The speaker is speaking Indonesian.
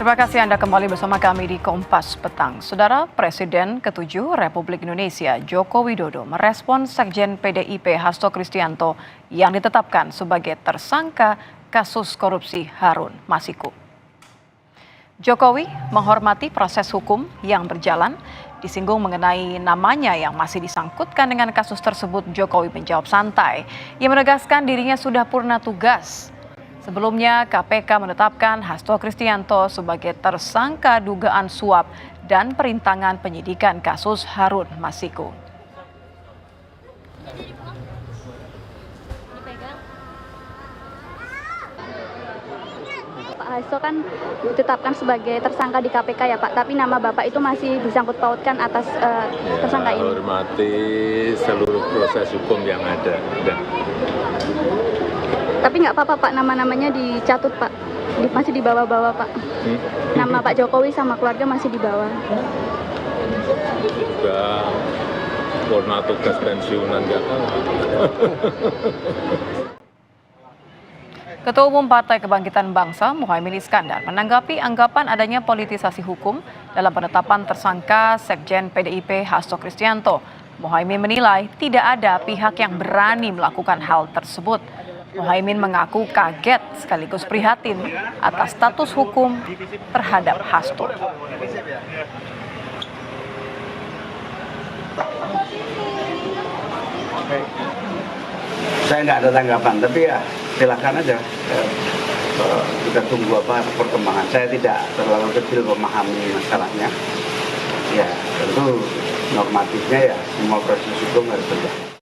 Terima kasih Anda kembali bersama kami di Kompas Petang. Saudara Presiden ke-7 Republik Indonesia Joko Widodo merespons Sekjen PDIP Hasto Kristianto yang ditetapkan sebagai tersangka kasus korupsi Harun Masiku. Jokowi menghormati proses hukum yang berjalan, disinggung mengenai namanya yang masih disangkutkan dengan kasus tersebut. Jokowi menjawab santai. Ia menegaskan dirinya sudah purna tugas. Sebelumnya, KPK menetapkan Hasto Kristianto sebagai tersangka dugaan suap dan perintangan penyidikan kasus Harun Masiku. Pak Hasto kan ditetapkan sebagai tersangka di KPK ya Pak, tapi nama Bapak itu masih disangkut pautkan atas tersangka ini. Hormati seluruh proses hukum yang ada. Tapi nggak apa-apa Pak, nama-namanya dicatut Pak, masih dibawa-bawa Pak. Nama Pak Jokowi sama keluarga masih dibawa. Juga purna tugas pensiunan nggak tahu. Ketua Umum Partai Kebangkitan Bangsa Muhaimin Iskandar menanggapi anggapan adanya politisasi hukum dalam penetapan tersangka Sekjen PDIP Hasto Kristianto. Muhaimin menilai tidak ada pihak yang berani melakukan hal tersebut. Muhaimin mengaku kaget sekaligus prihatin atas status hukum terhadap Hasto. Saya nggak ada tanggapan, tapi ya silakan aja. Kita tunggu apa perkembangan. Saya tidak terlalu detail memahami masalahnya. Ya tentu normatifnya ya semua proses hukum harus berjalan.